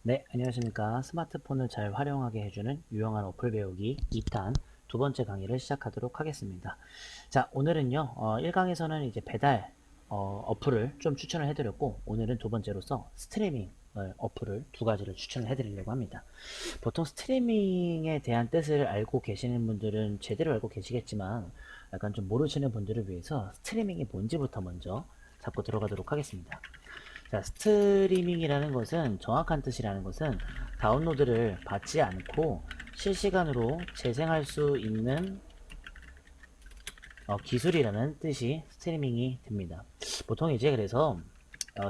네, 안녕하십니까. 스마트폰을 잘 활용하게 해주는 유용한 어플 배우기 2탄 두 번째 강의를 시작하도록 하겠습니다. 자, 오늘은요, 1강에서는 이제 배달 어플을 좀 추천을 해드렸고, 오늘은 두 번째로서 스트리밍 어플을 두 가지를 추천을 해드리려고 합니다. 보통 스트리밍에 대한 뜻을 알고 계시는 분들은 제대로 알고 계시겠지만, 약간 좀 모르시는 분들을 위해서 스트리밍이 뭔지부터 먼저 잡고 들어가도록 하겠습니다. 자, 스트리밍이라는 것은 정확한 뜻이라는 것은 다운로드를 받지 않고 실시간으로 재생할 수 있는 기술이라는 뜻이 스트리밍이 됩니다. 보통 이제 그래서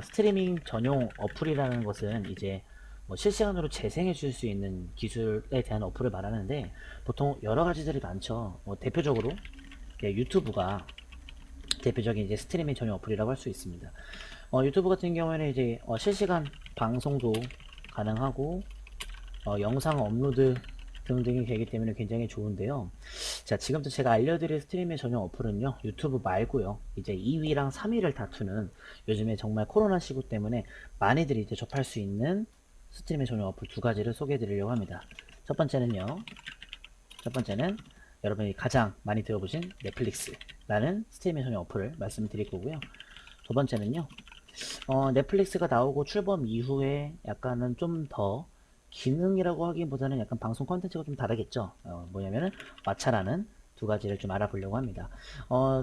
스트리밍 전용 어플이라는 것은 이제 뭐 실시간으로 재생해 줄 수 있는 기술에 대한 어플을 말하는데 보통 여러 가지들이 많죠. 대표적으로 유튜브가 대표적인 이제 스트리밍 전용 어플이라고 할 수 있습니다. 유튜브 같은 경우에는 이제 실시간 방송도 가능하고 영상 업로드 등등이 되기 때문에 굉장히 좋은데요. 자, 지금부터 제가 알려드릴 스트리밍 전용 어플은요, 유튜브 말고요, 이제 2위랑 3위를 다투는 요즘에 정말 코로나 시국 때문에 많이들이 이제 접할 수 있는 스트리밍 전용 어플 두 가지를 소개해 드리려고 합니다. 첫 번째는요, 첫 번째는 여러분이 가장 많이 들어보신 넷플릭스라는 스트리밍 전용 어플을 말씀드릴 거고요. 두 번째는요, 넷플릭스가 나오고 출범 이후에 약간은 좀 더 기능이라고 하기보다는 약간 방송 컨텐츠가 좀 다르겠죠. 뭐냐면은 왓챠라는 두 가지를 좀 알아보려고 합니다.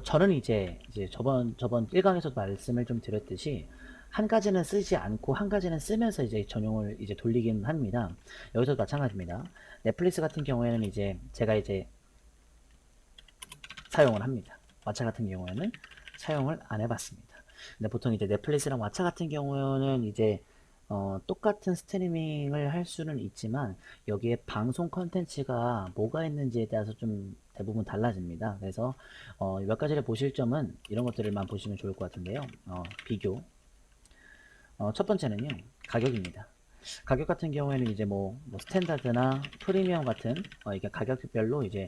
저는 이제 저번 1강에서도 말씀을 좀 드렸듯이 한 가지는 쓰지 않고 한 가지는 쓰면서 이제 전용을 이제 돌리긴 합니다. 여기서도 마찬가지입니다. 넷플릭스 같은 경우에는 이제 제가 이제 사용을 합니다. 왓챠 같은 경우에는 사용을 안 해봤습니다. 근데 보통 이제 넷플릭스랑 왓챠 같은 경우는 이제 똑같은 스트리밍을 할 수는 있지만 여기에 방송 컨텐츠가 뭐가 있는지에 따라서 좀 대부분 달라집니다. 그래서 몇 가지를 보실 점은 이런 것들만 보시면 좋을 것 같은데요. 비교. 첫 번째는요, 가격입니다. 가격 같은 경우에는 이제 뭐 스탠다드나 프리미엄 같은 이게 가격별로 이제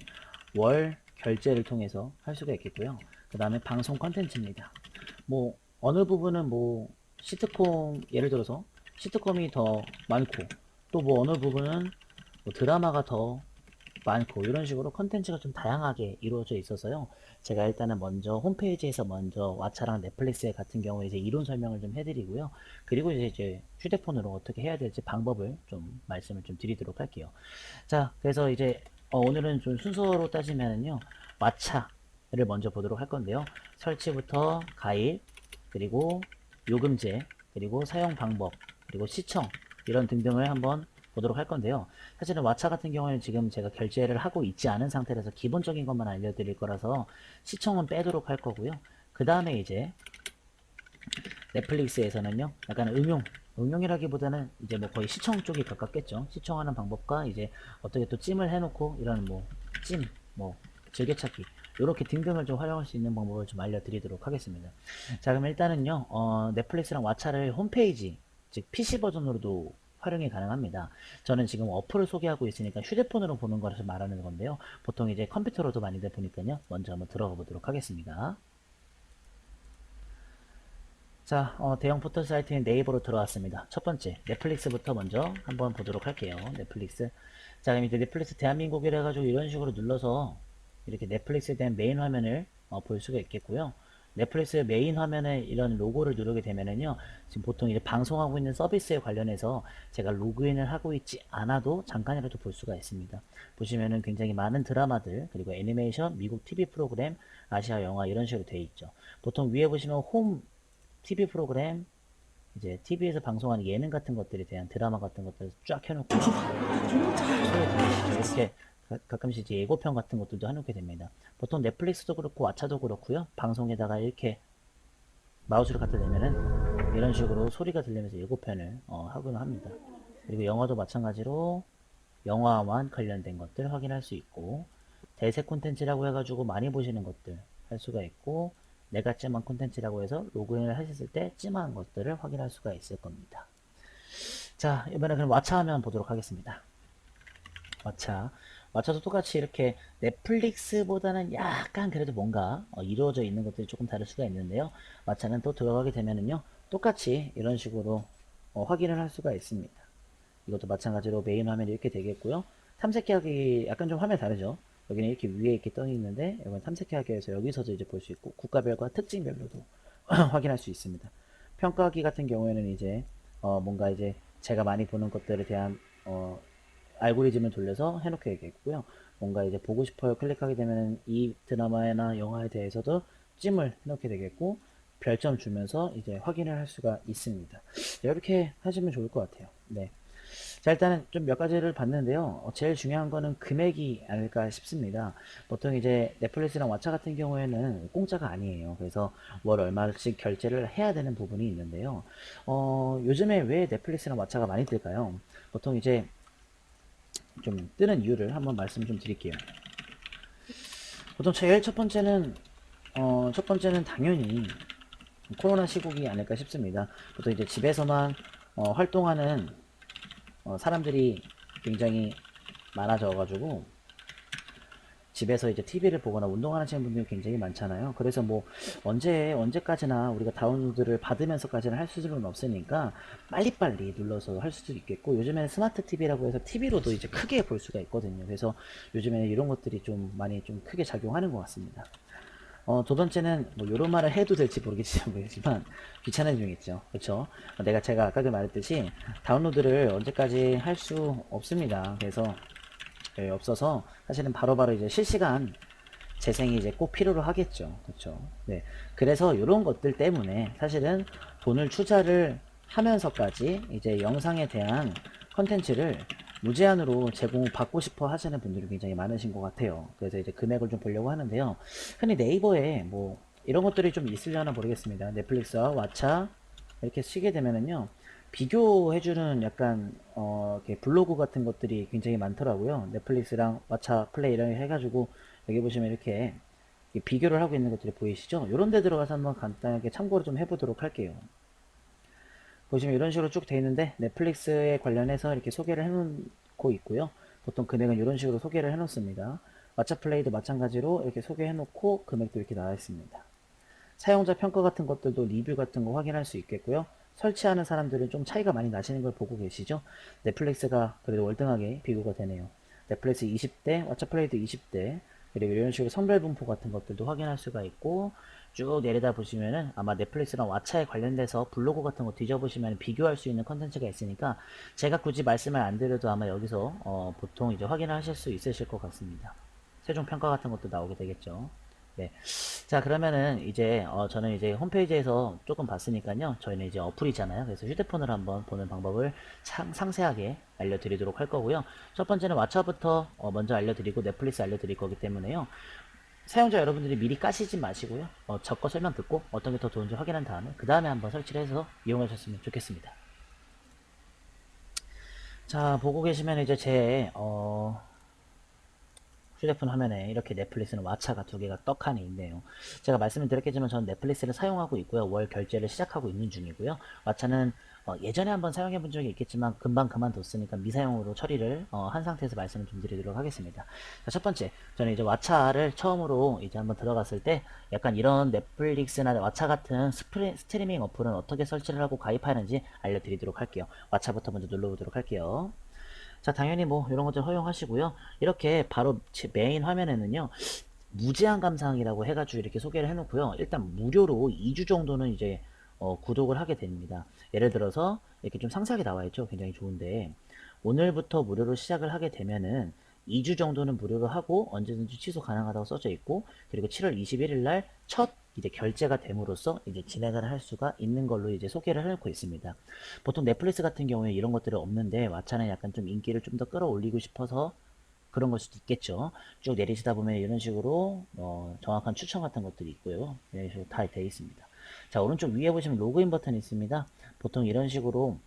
월 결제를 통해서 할 수가 있겠고요. 그 다음에 방송 컨텐츠입니다. 뭐 어느 부분은 뭐 시트콤 예를 들어서 시트콤이 더 많고 또 뭐 어느 부분은 뭐 드라마가 더 많고 이런 식으로 컨텐츠가 좀 다양하게 이루어져 있어서요. 제가 일단은 먼저 홈페이지에서 먼저 왓챠랑 넷플릭스 같은 경우에 이제 이론 설명을 좀 해드리고요. 그리고 이제 휴대폰으로 어떻게 해야 될지 방법을 좀 말씀을 좀 드리도록 할게요. 자, 그래서 이제 오늘은 좀 순서로 따지면은요, 왓챠를 먼저 보도록 할 건데요. 설치부터 가입, 그리고 요금제, 그리고 사용 방법, 그리고 시청 이런 등등을 한번 보도록 할 건데요. 사실은 왓챠 같은 경우에는 지금 제가 결제를 하고 있지 않은 상태라서 기본적인 것만 알려드릴 거라서 시청은 빼도록 할 거고요. 그 다음에 이제 넷플릭스에서는요, 약간 응용이라기보다는 이제 뭐 거의 시청 쪽이 가깝겠죠. 시청하는 방법과 이제 어떻게 또 찜을 해놓고 이런 뭐 찜, 뭐 즐겨찾기 이렇게 등등을 좀 활용할 수 있는 방법을 좀 알려드리도록 하겠습니다. 자, 그럼 일단은요, 넷플릭스랑 왓챠를 홈페이지, 즉 PC 버전으로도 활용이 가능합니다. 저는 지금 어플을 소개하고 있으니까 휴대폰으로 보는 거라서 말하는 건데요. 보통 이제 컴퓨터로도 많이들 보니까요. 먼저 한번 들어가 보도록 하겠습니다. 자, 대형 포털 사이트인 네이버로 들어왔습니다. 첫 번째, 넷플릭스부터 먼저 한번 보도록 할게요. 넷플릭스. 자, 그럼 이제 넷플릭스 대한민국이라 해가지고 이런 식으로 눌러서 이렇게 넷플릭스에 대한 메인 화면을 볼 수가 있겠고요. 넷플릭스 메인 화면에 이런 로고를 누르게 되면은요, 지금 보통 이제 방송하고 있는 서비스에 관련해서 제가 로그인을 하고 있지 않아도 잠깐이라도 볼 수가 있습니다. 보시면은 굉장히 많은 드라마들, 그리고 애니메이션, 미국 TV 프로그램, 아시아 영화 이런 식으로 되어 있죠. 보통 위에 보시면 홈 TV 프로그램, 이제 TV에서 방송하는 예능 같은 것들에 대한 드라마 같은 것들을 쫙 해놓고 소리 들리시죠? 이렇게 가끔씩 이제 예고편 같은 것들도 해놓게 됩니다. 보통 넷플릭스도 그렇고 왓챠도 그렇고요. 방송에다가 이렇게 마우스를 갖다 대면은 이런 식으로 소리가 들리면서 예고편을 하곤 합니다. 그리고 영화도 마찬가지로 영화와 관련된 것들 확인할 수 있고 대세 콘텐츠라고 해가지고 많이 보시는 것들 할 수가 있고 내가 찜한 콘텐츠라고 해서 로그인을 하셨을 때 찜한 것들을 확인할 수가 있을 겁니다. 자, 이번에 그럼 왓챠 화면 보도록 하겠습니다. 왓챠. 왓챠도 똑같이 이렇게 넷플릭스보다는 약간 그래도 뭔가 이루어져 있는 것들이 조금 다를 수가 있는데요. 왓챠는 또 들어가게 되면은요, 똑같이 이런 식으로 확인을 할 수가 있습니다. 이것도 마찬가지로 메인 화면이 이렇게 되겠고요. 탐색하기 약간 좀 화면이 다르죠. 여기는 이렇게 위에 이렇게 떠 있는데 이건 탐색하기 위해서 여기서도 이제 볼 수 있고 국가별과 특징별로도 확인할 수 있습니다. 평가하기 같은 경우에는 이제 뭔가 이제 제가 많이 보는 것들에 대한 알고리즘을 돌려서 해놓게 되겠고요. 뭔가 이제 보고 싶어요 클릭하게 되면 이 드라마나 영화에 대해서도 찜을 해놓게 되겠고 별점 주면서 이제 확인을 할 수가 있습니다. 이렇게 하시면 좋을 것 같아요. 네. 자, 일단은 좀 몇 가지를 봤는데요. 제일 중요한 거는 금액이 아닐까 싶습니다. 보통 이제 넷플릭스랑 왓챠 같은 경우에는 공짜가 아니에요. 그래서 월 얼마씩 결제를 해야 되는 부분이 있는데요. 요즘에 왜 넷플릭스랑 왓챠가 많이 뜰까요? 보통 이제 좀 뜨는 이유를 한번 말씀 좀 드릴게요. 보통 제일 첫 번째는 당연히 코로나 시국이 아닐까 싶습니다. 보통 이제 집에서만 활동하는 사람들이 굉장히 많아져가지고 집에서 이제 TV를 보거나 운동하시는 분들이 굉장히 많잖아요. 그래서 뭐 언제까지나 우리가 다운로드를 받으면서까지는 할 수는 없으니까 빨리빨리 눌러서 할 수도 있겠고 요즘에는 스마트 TV라고 해서 TV로도 이제 크게 볼 수가 있거든요. 그래서 요즘에는 이런 것들이 좀 많이 좀 크게 작용하는 것 같습니다. 두 번째는 뭐 이런 말을 해도 될지 모르겠지만 귀찮은 중이 있죠. 그렇죠? 제가 아까도 말했듯이 다운로드를 언제까지 할 수 없습니다. 그래서 없어서 사실은 바로바로 이제 실시간 재생이 이제 꼭 필요로 하겠죠. 그렇죠? 네. 그래서 이런 것들 때문에 사실은 돈을 투자를 하면서까지 이제 영상에 대한 컨텐츠를 무제한으로 제공받고 싶어 하시는 분들이 굉장히 많으신 것 같아요. 그래서 이제 금액을 좀 보려고 하는데요. 흔히 네이버에 뭐 이런 것들이 좀 있으려나 모르겠습니다. 넷플릭스와 왓챠 이렇게 치게 되면은요. 비교해주는 약간 이렇게 블로그 같은 것들이 굉장히 많더라고요. 넷플릭스랑 왓챠 플레이 이런 해가지고 여기 보시면 이렇게 비교를 하고 있는 것들이 보이시죠? 이런 데 들어가서 한번 간단하게 참고를 좀 해보도록 할게요. 보시면 이런 식으로 쭉 돼 있는데 넷플릭스에 관련해서 이렇게 소개를 해놓고 있고요. 보통 금액은 이런 식으로 소개를 해놓습니다. 왓챠 플레이도 마찬가지로 이렇게 소개해놓고 금액도 이렇게 나와 있습니다. 사용자 평가 같은 것들도 리뷰 같은 거 확인할 수 있겠고요. 설치하는 사람들은 좀 차이가 많이 나시는 걸 보고 계시죠? 넷플릭스가 그래도 월등하게 비교가 되네요. 넷플릭스 20대, 왓챠플레이도 20대, 그리고 이런 식으로 성별 분포 같은 것들도 확인할 수가 있고 쭉 내려다 보시면은 아마 넷플릭스랑 왓챠에 관련돼서 블로그 같은 거 뒤져보시면 비교할 수 있는 컨텐츠가 있으니까 제가 굳이 말씀을 안 드려도 아마 여기서 보통 이제 확인을 하실 수 있으실 것 같습니다. 최종 평가 같은 것도 나오게 되겠죠. 네. 자, 그러면은 이제 저는 이제 홈페이지에서 조금 봤으니까요. 저희는 이제 어플이잖아요. 그래서 휴대폰으로 한번 보는 방법을 상세하게 알려드리도록 할 거고요. 첫 번째는 왓챠부터 먼저 알려드리고 넷플릭스 알려드릴 거기 때문에요. 사용자 여러분들이 미리 까시지 마시고요. 저거 설명 듣고 어떤 게 더 좋은지 확인한 다음에 그 다음에 한번 설치를 해서 이용하셨으면 좋겠습니다. 자, 보고 계시면 이제 제 휴대폰 화면에 이렇게 넷플릭스는 왓챠가 두 개가 떡하니 있네요. 제가 말씀을 드렸겠지만 저는 넷플릭스를 사용하고 있고요. 월 결제를 시작하고 있는 중이고요. 왓챠는 예전에 한번 사용해 본 적이 있겠지만 금방 그만뒀으니까 미사용으로 처리를 한 상태에서 말씀을 좀 드리도록 하겠습니다. 자, 첫 번째, 저는 이제 왓챠를 처음으로 이제 한번 들어갔을 때 약간 이런 넷플릭스나 왓챠 같은 스트리밍 어플은 어떻게 설치를 하고 가입하는지 알려드리도록 할게요. 왓챠부터 먼저 눌러보도록 할게요. 자, 당연히 뭐 이런 것들 허용하시고요. 이렇게 바로 메인 화면에는요. 무제한 감상이라고 해가지고 이렇게 소개를 해놓고요. 일단 무료로 2주 정도는 이제 구독을 하게 됩니다. 예를 들어서 이렇게 좀 상세하게 나와 있죠. 굉장히 좋은데 오늘부터 무료로 시작을 하게 되면은 2주 정도는 무료로 하고 언제든지 취소 가능하다고 써져 있고 그리고 7월 21일 날 첫 이제 결제가 됨으로써 이제 진행을 할 수가 있는 걸로 이제 소개를 해놓고 있습니다. 보통 넷플릭스 같은 경우에 이런 것들이 없는데 왓챠는 약간 좀 인기를 좀 더 끌어올리고 싶어서 그런 걸 수도 있겠죠. 쭉 내리시다 보면 이런 식으로 정확한 추천 같은 것들이 있고요. 이런 식으로 다 되어 있습니다. 자, 오른쪽 위에 보시면 로그인 버튼이 있습니다. 보통 이런 식으로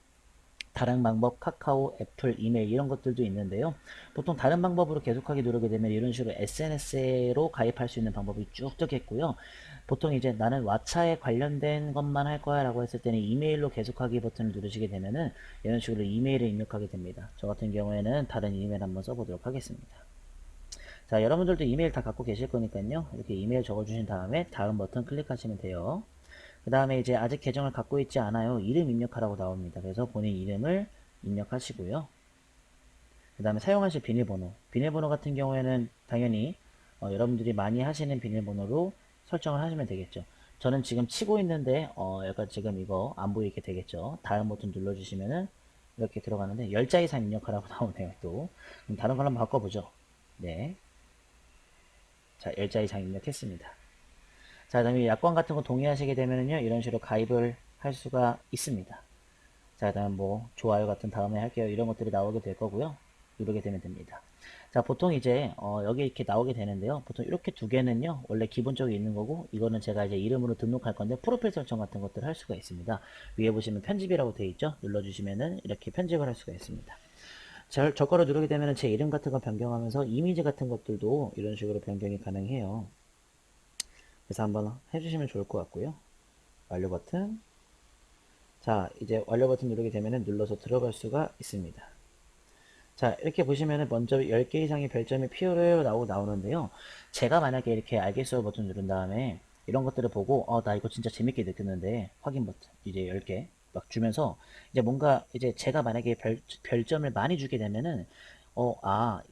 다른 방법, 카카오, 애플, 이메일 이런 것들도 있는데요. 보통 다른 방법으로 계속하기 누르게 되면 이런 식으로 SNS로 가입할 수 있는 방법이 쭉 뜨겠고요. 보통 이제 나는 왓챠에 관련된 것만 할 거야 라고 했을 때는 이메일로 계속하기 버튼을 누르시게 되면은 이런 식으로 이메일을 입력하게 됩니다. 저 같은 경우에는 다른 이메일 한번 써보도록 하겠습니다. 자, 여러분들도 이메일 다 갖고 계실 거니까요. 이렇게 이메일 적어주신 다음에 다음 버튼 클릭하시면 돼요. 그 다음에 이제 아직 계정을 갖고 있지 않아요. 이름 입력하라고 나옵니다. 그래서 본인 이름을 입력하시고요. 그 다음에 사용하실 비밀번호 같은 경우에는 당연히 여러분들이 많이 하시는 비밀번호로 설정을 하시면 되겠죠. 저는 지금 치고 있는데 약간 지금 이거 안 보이게 되겠죠. 다음 버튼 눌러주시면은 이렇게 들어가는데 10자 이상 입력하라고 나오네요. 또 그럼 다른 걸로 한번 바꿔보죠. 네, 자 10자 이상 입력했습니다. 자, 그다음에 약관 같은 거 동의하시게 되면은요 이런 식으로 가입을 할 수가 있습니다. 자, 그다음 뭐 좋아요 같은 다음에 할게요 이런 것들이 나오게 될 거고요. 누르게 되면 됩니다. 자, 보통 이제 여기 이렇게 나오게 되는데요. 보통 이렇게 두 개는요 원래 기본적으로 있는 거고, 이거는 제가 이제 이름으로 등록할 건데 프로필 설정 같은 것들을 할 수가 있습니다. 위에 보시면 편집이라고 되어 있죠. 눌러주시면은 이렇게 편집을 할 수가 있습니다. 자, 저거를 누르게 되면은 제 이름 같은 거 변경하면서 이미지 같은 것들도 이런 식으로 변경이 가능해요. 그래서 한번 해주시면 좋을 것 같고요. 완료 버튼. 자, 이제 완료 버튼 누르게 되면은 눌러서 들어갈 수가 있습니다. 자, 이렇게 보시면은 먼저 10개 이상의 별점이 필요로 나오는데요. 제가 만약에 이렇게 알겠어요 버튼 누른 다음에 이런 것들을 보고 나 이거 진짜 재밌게 느꼈는데 확인 버튼 이제 10개 막 주면서 이제 뭔가 이제 제가 만약에 별점을 많이 주게 되면은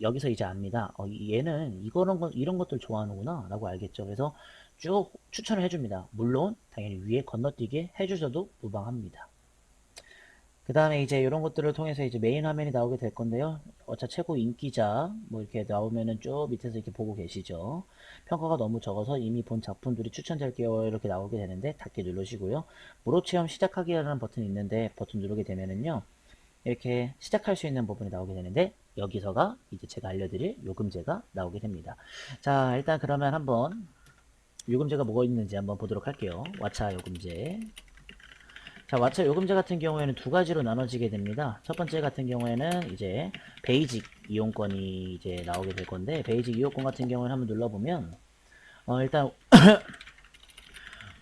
여기서 이제 압니다. 얘는 이런 것들 좋아하는구나 라고 알겠죠. 그래서 쭉 추천을 해줍니다. 물론 당연히 위에 건너뛰게 해주셔도 무방합니다. 그 다음에 이제 이런 것들을 통해서 이제 메인 화면이 나오게 될 건데요. 자, 최고 인기작, 뭐 이렇게 나오면은 쭉 밑에서 이렇게 보고 계시죠. 평가가 너무 적어서 이미 본 작품들이 추천될게요. 이렇게 나오게 되는데, 닫기 누르시고요. 무료 체험 시작하기라는 버튼이 있는데, 버튼 누르게 되면은요. 이렇게 시작할 수 있는 부분이 나오게 되는데, 여기서가 이제 제가 알려드릴 요금제가 나오게 됩니다. 자, 일단 그러면 한번 요금제가 뭐가 있는지 한번 보도록 할게요. 왓챠 요금제. 자, 왓챠 요금제 같은 경우에는 두 가지로 나눠지게 됩니다. 첫 번째 같은 경우에는 이제 베이직 이용권이 이제 나오게 될 건데, 베이직 이용권 같은 경우에는 한번 눌러보면 일단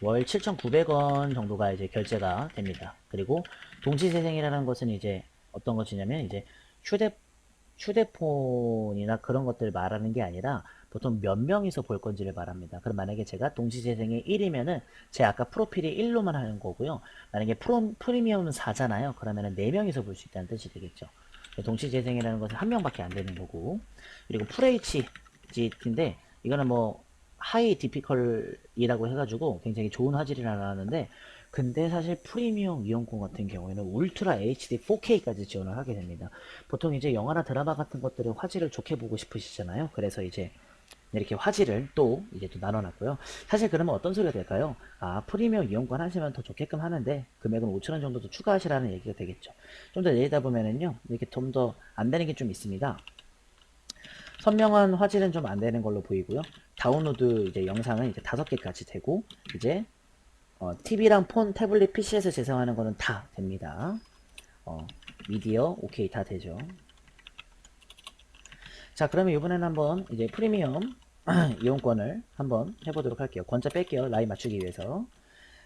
월 7,900원 정도가 이제 결제가 됩니다. 그리고 동시재생이라는 것은 이제 어떤 것이냐면 이제 휴대 휴대폰이나 그런 것들 말하는 게 아니라 보통 몇 명이서 볼 건지를 말합니다. 그럼 만약에 제가 동시재생이 1이면은 제 아까 프로필이 1로만 하는 거고요. 만약에 프리미엄은 4잖아요. 그러면은 4명이서 볼 수 있다는 뜻이 되겠죠. 동시재생이라는 것은 한 명밖에 안 되는 거고. 그리고 FHD인데 이거는 뭐 하이 디피컬이라고 해가지고 굉장히 좋은 화질이 나왔는데, 근데 사실 프리미엄 이용권 같은 경우에는 울트라 HD 4K까지 지원을 하게 됩니다. 보통 이제 영화나 드라마 같은 것들은 화질을 좋게 보고 싶으시잖아요. 그래서 이제 이렇게 화질을 또 이제 또 나눠놨고요. 사실 그러면 어떤 소리가 될까요? 프리미엄 이용권 하시면 더 좋게끔 하는데 금액은 5,000원 정도 더 추가하시라는 얘기가 되겠죠. 좀 더 내리다 보면은요, 이렇게 좀 더 안 되는 게 좀 있습니다. 선명한 화질은 좀 안 되는 걸로 보이고요. 다운로드 이제 영상은 이제 5개까지 되고, 이제 TV랑 폰, 태블릿, PC에서 재생하는 거는 다 됩니다. 미디어, 오케이 다 되죠. 자, 그러면 이번에는 한번 이제 프리미엄 이용권을 한번 해보도록 할게요. 권자 뺄게요. 라인 맞추기 위해서.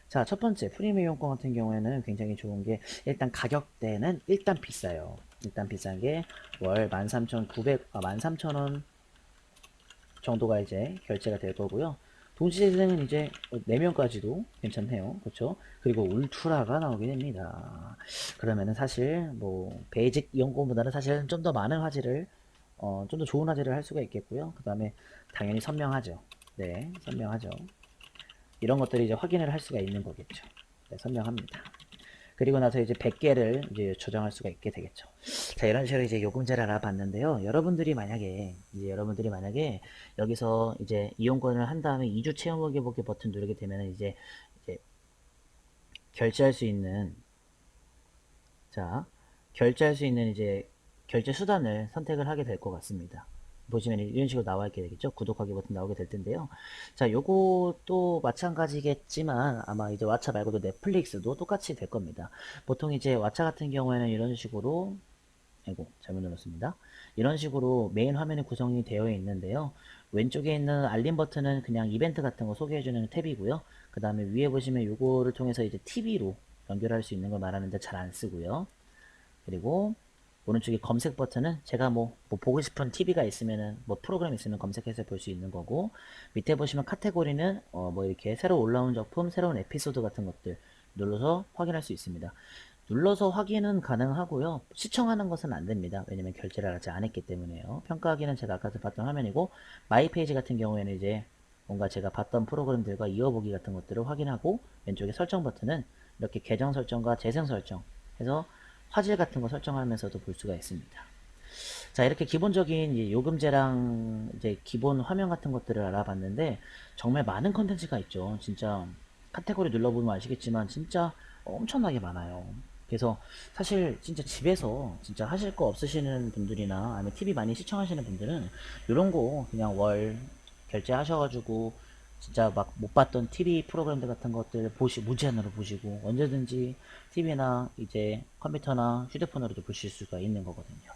자, 첫 번째 프리미엄 이용권 같은 경우에는 굉장히 좋은 게 일단 가격대는 일단 비싸요. 일단 비싼 게 월 13,900, 13,000원 정도가 이제 결제가 될 거고요. 동시재생은 이제 4명까지도 괜찮네요. 그렇죠? 그리고 울트라가 나오게 됩니다. 그러면은 사실 뭐 베이직 이용권보다는 사실 좀 더 많은 화질을 좀 더 좋은 화질을 할 수가 있겠고요. 그 다음에 당연히 선명하죠. 네, 선명하죠. 이런 것들이 이제 확인을 할 수가 있는 거겠죠. 네, 선명합니다. 그리고 나서 이제 100개를 이제 조정할 수가 있게 되겠죠. 자, 이런 식으로 이제 요금제를 알아봤는데요. 여러분들이 만약에 여기서 이제 이용권을 한 다음에 2주 체험하기 보기 버튼 누르게 되면 이제 결제할 수 있는, 자, 결제할 수 있는 이제 결제 수단을 선택을 하게 될 것 같습니다. 보시면 이런 식으로 나와 있게 되겠죠. 구독하기 버튼 나오게 될 텐데요. 자, 요것도 마찬가지겠지만 아마 이제 왓챠 말고도 넷플릭스도 똑같이 될 겁니다. 보통 이제 왓챠 같은 경우에는 이런 식으로, 아이고 잘못 눌렀습니다. 이런 식으로 메인 화면이 구성이 되어 있는데요. 왼쪽에 있는 알림 버튼은 그냥 이벤트 같은 거 소개해주는 탭이고요. 그 다음에 위에 보시면 요거를 통해서 이제 TV로 연결할 수 있는 걸 말하는데 잘 안 쓰고요. 그리고 오른쪽에 검색 버튼은 제가 뭐 보고 싶은 TV가 있으면은 뭐 프로그램 있으면 검색해서 볼 수 있는 거고, 밑에 보시면 카테고리는 뭐 이렇게 새로 올라온 작품, 새로운 에피소드 같은 것들 눌러서 확인할 수 있습니다. 눌러서 확인은 가능하고요. 시청하는 것은 안 됩니다. 왜냐면 결제를 아직 안 했기 때문에요. 평가하기는 제가 아까 봤던 화면이고, 마이 페이지 같은 경우에는 이제 뭔가 제가 봤던 프로그램들과 이어보기 같은 것들을 확인하고, 왼쪽에 설정 버튼은 이렇게 계정 설정과 재생 설정 해서 화질 같은 거 설정하면서도 볼 수가 있습니다. 자, 이렇게 기본적인 이제 요금제랑 이제 기본 화면 같은 것들을 알아봤는데, 정말 많은 컨텐츠가 있죠. 진짜 카테고리 눌러보면 아시겠지만 진짜 엄청나게 많아요. 그래서 사실 진짜 집에서 진짜 하실 거 없으시는 분들이나 아니면 TV 많이 시청하시는 분들은 이런 거 그냥 월 결제하셔가지고 진짜 막 못 봤던 TV 프로그램들 같은 것들 무제한으로 보시고 언제든지 TV나 이제 컴퓨터나 휴대폰으로도 보실 수가 있는 거거든요.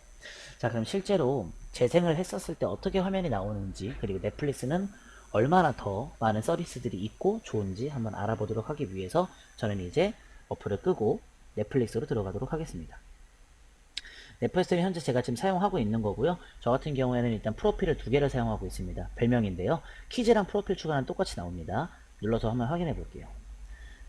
자, 그럼 실제로 재생을 했었을 때 어떻게 화면이 나오는지, 그리고 넷플릭스는 얼마나 더 많은 서비스들이 있고 좋은지 한번 알아보도록 하기 위해서 저는 이제 어플을 끄고 넷플릭스로 들어가도록 하겠습니다. 넷플릭스는 현재 제가 지금 사용하고 있는 거고요. 저 같은 경우에는 일단 프로필을 두 개를 사용하고 있습니다. 별명인데요. 키즈랑 프로필 추가는 똑같이 나옵니다. 눌러서 한번 확인해 볼게요.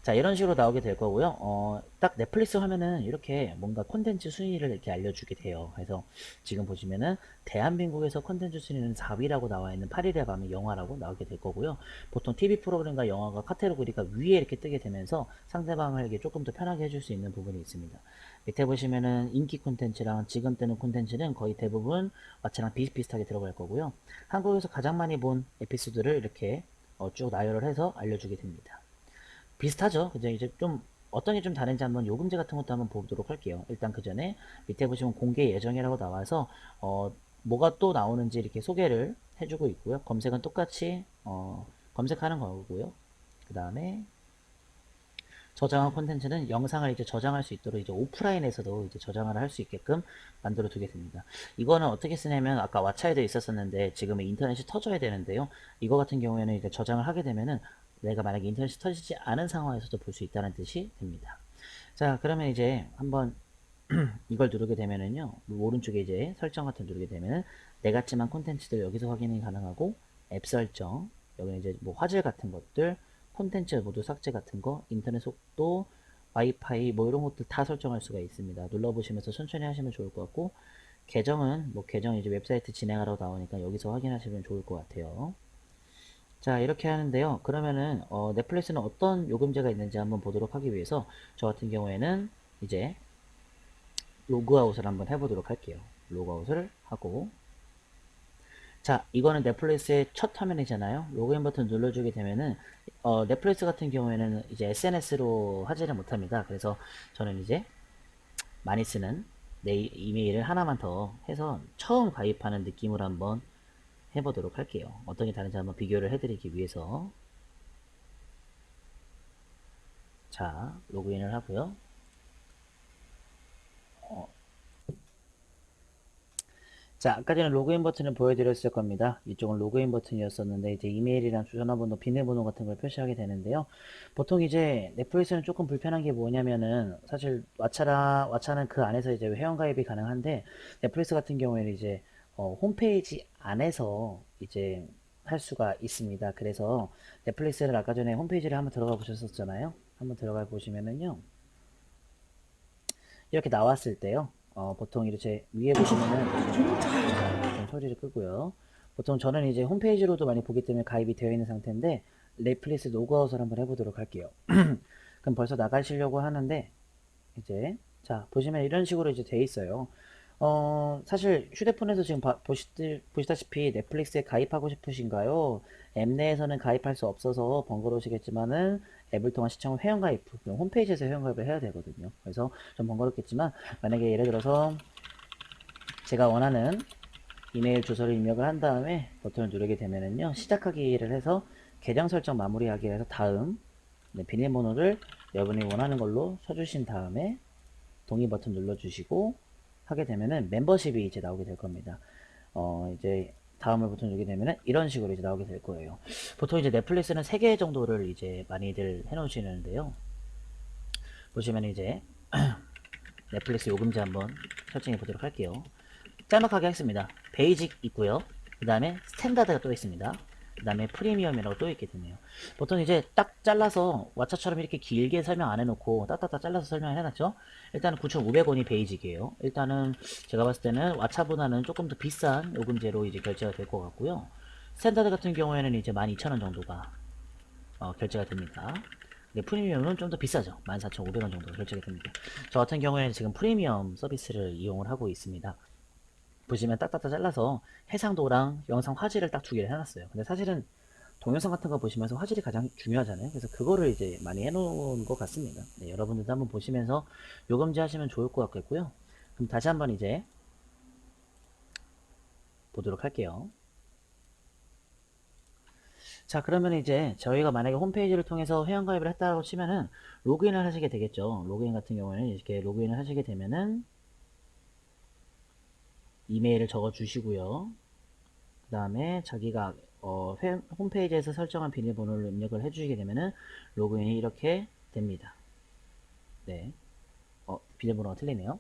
자, 이런 식으로 나오게 될 거고요. 딱 넷플릭스 화면은 이렇게 뭔가 콘텐츠 순위를 이렇게 알려주게 돼요. 그래서 지금 보시면은 대한민국에서 콘텐츠 순위는 4위라고 나와 있는 8일의 밤의 영화라고 나오게 될 거고요. 보통 TV 프로그램과 영화가 카테고리가 위에 이렇게 뜨게 되면서 상대방에게 조금 더 편하게 해줄 수 있는 부분이 있습니다. 밑에 보시면은 인기 콘텐츠랑 지금 뜨는 콘텐츠는 거의 대부분 마찬가지랑 비슷비슷하게 들어갈 거고요. 한국에서 가장 많이 본 에피소드를 이렇게 쭉 나열을 해서 알려주게 됩니다. 비슷하죠. 그죠? 이제 좀 어떤 게 좀 다른지 한번 요금제 같은 것도 한번 보도록 할게요. 일단 그 전에 밑에 보시면 공개 예정이라고 나와서 뭐가 또 나오는지 이렇게 소개를 해주고 있고요. 검색은 똑같이 검색하는 거고요. 그 다음에 저장한 콘텐츠는 영상을 이제 저장할 수 있도록 이제 오프라인에서도 이제 저장을 할 수 있게끔 만들어 두게 됩니다. 이거는 어떻게 쓰냐면 아까 왓챠에도 있었었는데 지금은 인터넷이 터져야 되는데요. 이거 같은 경우에는 이제 저장을 하게 되면은 내가 만약에 인터넷이 터지지 않은 상황에서도 볼 수 있다는 뜻이 됩니다. 자, 그러면 이제 한번 이걸 누르게 되면은요, 오른쪽에 이제 설정 같은 거 누르게 되면은 내가 찜한 콘텐츠들 여기서 확인이 가능하고 앱 설정, 여기는 이제 뭐 화질 같은 것들, 콘텐츠 모두 삭제 같은 거, 인터넷 속도, 와이파이 뭐 이런 것들 다 설정할 수가 있습니다. 눌러보시면서 천천히 하시면 좋을 것 같고, 계정은 뭐 계정 이제 웹사이트 진행하라고 나오니까 여기서 확인하시면 좋을 것 같아요. 자, 이렇게 하는데요. 그러면은 넷플릭스는 어떤 요금제가 있는지 한번 보도록 하기 위해서 저 같은 경우에는 이제 로그아웃을 한번 해보도록 할게요. 로그아웃을 하고, 자, 이거는 넷플릭스의 첫 화면이잖아요. 로그인 버튼 눌러주게 되면은 넷플릭스 같은 경우에는 이제 SNS로 하지를 못합니다. 그래서 저는 이제 많이 쓰는 내 이메일을 하나만 더 해서 처음 가입하는 느낌으로 한번 해보도록 할게요. 어떤 게 다른지 한번 비교를 해드리기 위해서. 자, 로그인을 하고요. 자, 아까 전에 로그인 버튼을 보여드렸을 겁니다. 이쪽은 로그인 버튼이었었는데 이제 이메일이랑 전화번호, 비밀번호 같은 걸 표시하게 되는데요. 보통 이제 넷플릭스는 조금 불편한 게 뭐냐면은 사실 왓챠는 그 안에서 이제 회원가입이 가능한데 넷플릭스 같은 경우에는 이제 홈페이지 안에서 이제 할 수가 있습니다. 그래서 넷플릭스를 아까 전에 홈페이지를 한번 들어가 보셨었잖아요. 한번 들어가 보시면은요. 이렇게 나왔을 때요. 보통 이렇게 위에 보시면은 좀 소리를 끄고요. 보통 저는 이제 홈페이지로도 많이 보기 때문에 가입이 되어 있는 상태인데 넷플릭스 로그아웃을 한번 해보도록 할게요. 그럼 벌써 나가시려고 하는데 이제 자 보시면 이런 식으로 이제 돼 있어요. 사실 휴대폰에서 지금 보시다시피 넷플릭스에 가입하고 싶으신가요? 앱 내에서는 가입할 수 없어서 번거로우시겠지만은 앱을 통한 시청 회원가입, 그럼 홈페이지에서 회원가입을 해야 되거든요. 그래서 좀 번거롭겠지만 만약에 예를 들어서 제가 원하는 이메일 주소를 입력을 한 다음에 버튼을 누르게 되면은요 시작하기를 해서 계정 설정 마무리하기 해서 다음 네, 비밀번호를 여러분이 원하는 걸로 쳐주신 다음에 동의 버튼 눌러주시고 하게 되면은 멤버십이 이제 나오게 될 겁니다. 이제 다음을 버튼 누르게 되면은 이런 식으로 이제 나오게 될 거예요. 보통 이제 넷플릭스는 3개 정도를 이제 많이들 해놓으시는데요. 보시면 이제 넷플릭스 요금제 한번 설정해 보도록 할게요. 짤막하게 하겠습니다. 베이직 있고요. 그 다음에 스탠다드가 또 있습니다. 그 다음에 프리미엄이라고 또 있게 되네요. 보통 이제 딱 잘라서 왓챠처럼 이렇게 길게 설명 안 해놓고 딱딱딱 잘라서 설명을 해놨죠. 일단은 9,500원이 베이직이에요. 일단은 제가 봤을 때는 왓챠보다는 조금 더 비싼 요금제로 이제 결제가 될 것 같고요. 스탠다드 같은 경우에는 이제 12,000원 정도가 결제가 됩니다. 근데 프리미엄은 좀 더 비싸죠. 14,500원 정도 결제가 됩니다. 저 같은 경우에는 지금 프리미엄 서비스를 이용을 하고 있습니다. 보시면 딱딱딱 잘라서 해상도랑 영상 화질을 딱 2개를 해놨어요. 근데 사실은 동영상 같은 거 보시면서 화질이 가장 중요하잖아요. 그래서 그거를 이제 많이 해놓은 것 같습니다. 네, 여러분들도 한번 보시면서 요금제 하시면 좋을 것 같겠고요. 그럼 다시 한번 이제 보도록 할게요. 자, 그러면 이제 저희가 만약에 홈페이지를 통해서 회원가입을 했다고 치면은 로그인을 하시게 되겠죠. 로그인 같은 경우에는 이렇게 로그인을 하시게 되면은 이메일을 적어 주시고요. 그 다음에 자기가 홈페이지에서 설정한 비밀번호를 입력을 해주시게 되면은 로그인이 이렇게 됩니다. 네. 비밀번호가 틀리네요.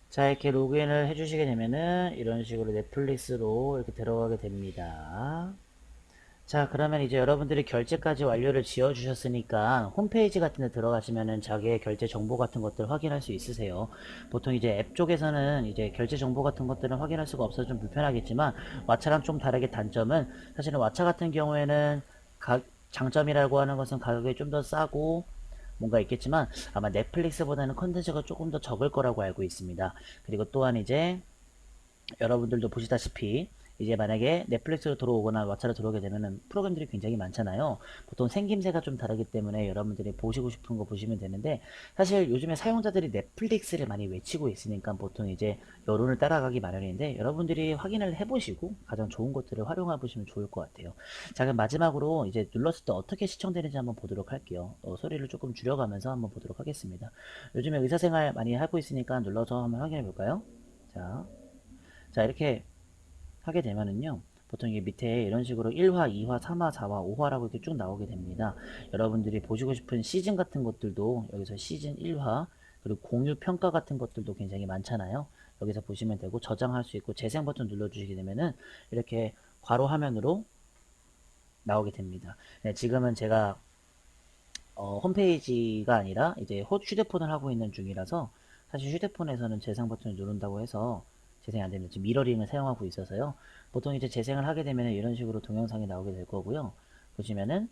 자, 이렇게 로그인을 해주시게 되면은 이런 식으로 넷플릭스로 이렇게 들어가게 됩니다. 자, 그러면 이제 여러분들이 결제까지 완료를 지어 주셨으니까 홈페이지 같은 데 들어가시면은 자기의 결제 정보 같은 것들 확인할 수 있으세요. 보통 이제 앱 쪽에서는 이제 결제 정보 같은 것들은 확인할 수가 없어서 좀 불편하겠지만 왓챠랑 좀 다르게 단점은 사실은 왓챠 같은 경우에는 장점이라고 하는 것은 가격이 좀 더 싸고 뭔가 있겠지만 아마 넷플릭스보다는 컨텐츠가 조금 더 적을 거라고 알고 있습니다. 그리고 또한 이제 여러분들도 보시다시피 이제 만약에 넷플릭스로 들어오거나 왓챠로 들어오게 되면은 프로그램들이 굉장히 많잖아요. 보통 생김새가 좀 다르기 때문에 여러분들이 보시고 싶은 거 보시면 되는데 사실 요즘에 사용자들이 넷플릭스를 많이 외치고 있으니까 보통 이제 여론을 따라가기 마련인데 여러분들이 확인을 해보시고 가장 좋은 것들을 활용해 보시면 좋을 것 같아요. 자, 그럼 마지막으로 이제 눌렀을 때 어떻게 시청되는지 한번 보도록 할게요. 소리를 조금 줄여가면서 한번 보도록 하겠습니다. 요즘에 의사생활 많이 하고 있으니까 눌러서 한번 확인해 볼까요? 자, 자, 이렇게 하게 되면은요. 보통 이게 밑에 이런 식으로 1화, 2화, 3화, 4화, 5화라고 이렇게 쭉 나오게 됩니다. 여러분들이 보시고 싶은 시즌 같은 것들도 여기서 시즌 1화, 그리고 공유 평가 같은 것들도 굉장히 많잖아요. 여기서 보시면 되고 저장할 수 있고 재생 버튼 눌러주시게 되면은 이렇게 괄호 화면으로 나오게 됩니다. 네, 지금은 제가 홈페이지가 아니라 이제 휴대폰을 하고 있는 중이라서 사실 휴대폰에서는 재생 버튼을 누른다고 해서 재생이 안 됩니다. 지금 미러링을 사용하고 있어서요. 보통 이제 재생을 하게 되면 이런 식으로 동영상이 나오게 될 거고요. 보시면은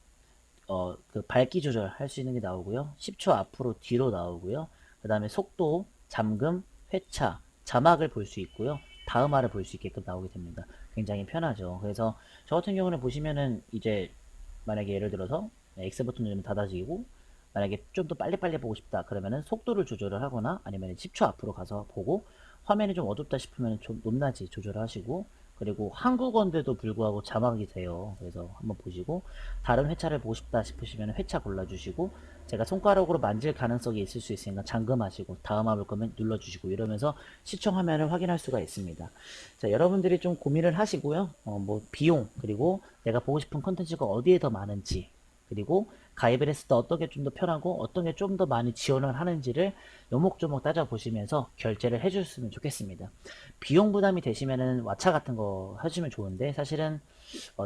그 밝기 조절할 수 있는 게 나오고요. 10초 앞으로 뒤로 나오고요. 그 다음에 속도, 잠금, 회차, 자막을 볼 수 있고요. 다음화를 볼 수 있게끔 나오게 됩니다. 굉장히 편하죠. 그래서 저 같은 경우는 보시면은 이제 만약에 예를 들어서 X 버튼 누르면 닫아지고 만약에 좀 더 빨리빨리 보고 싶다 그러면은 속도를 조절을 하거나 아니면 10초 앞으로 가서 보고 화면이 좀 어둡다 싶으면 좀 높낮이 조절을 하시고 그리고 한국어인데도 불구하고 자막이 돼요. 그래서 한번 보시고 다른 회차를 보고 싶다 싶으시면 회차 골라주시고 제가 손가락으로 만질 가능성이 있을 수 있으니까 잠금하시고 다음 화볼 거면 눌러주시고 이러면서 시청 화면을 확인할 수가 있습니다. 자, 여러분들이 좀 고민을 하시고요. 뭐 비용 그리고 내가 보고 싶은 컨텐츠가 어디에 더 많은지 그리고 가입을 했을 때 어떤 게 좀 더 편하고 어떤 게 좀 더 많이 지원을 하는지를 요목조목 따져보시면서 결제를 해주셨으면 좋겠습니다. 비용 부담이 되시면은 왓챠 같은 거 하시면 좋은데 사실은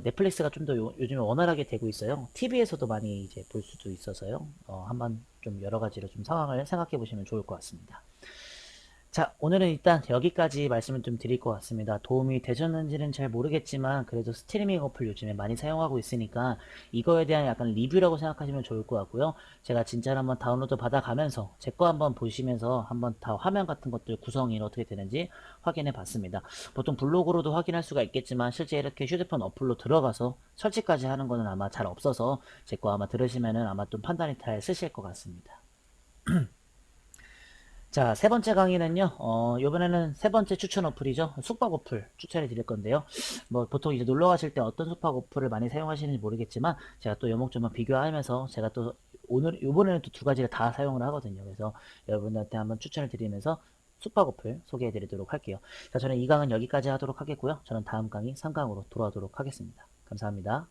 넷플릭스가 좀 더 요즘에 원활하게 되고 있어요. TV에서도 많이 이제 볼 수도 있어서요. 한번 좀 여러 가지로 좀 상황을 생각해 보시면 좋을 것 같습니다. 자, 오늘은 일단 여기까지 말씀을 좀 드릴 것 같습니다. 도움이 되셨는지는 잘 모르겠지만 그래도 스트리밍 어플 요즘에 많이 사용하고 있으니까 이거에 대한 약간 리뷰라고 생각하시면 좋을 것 같고요. 제가 진짜로 한번 다운로드 받아가면서 제 거 한번 보시면서 한번 다 화면 같은 것들 구성이 어떻게 되는지 확인해 봤습니다. 보통 블로그로도 확인할 수가 있겠지만 실제 이렇게 휴대폰 어플로 들어가서 설치까지 하는 거는 아마 잘 없어서 제 거 아마 들으시면은 아마 좀 판단이 잘 쓰실 것 같습니다. 자, 세 번째 강의는요, 요번에는 세 번째 추천 어플이죠. 숙박 어플 추천해 드릴 건데요. 뭐, 보통 이제 놀러 가실 때 어떤 숙박 어플을 많이 사용하시는지 모르겠지만, 제가 또 요목조목 비교하면서, 제가 또 요번에는 또 두 가지를 다 사용을 하거든요. 그래서 여러분들한테 한번 추천을 드리면서 숙박 어플 소개해 드리도록 할게요. 자, 저는 이 강은 여기까지 하도록 하겠고요. 저는 다음 강의 3강으로 돌아오도록 하겠습니다. 감사합니다.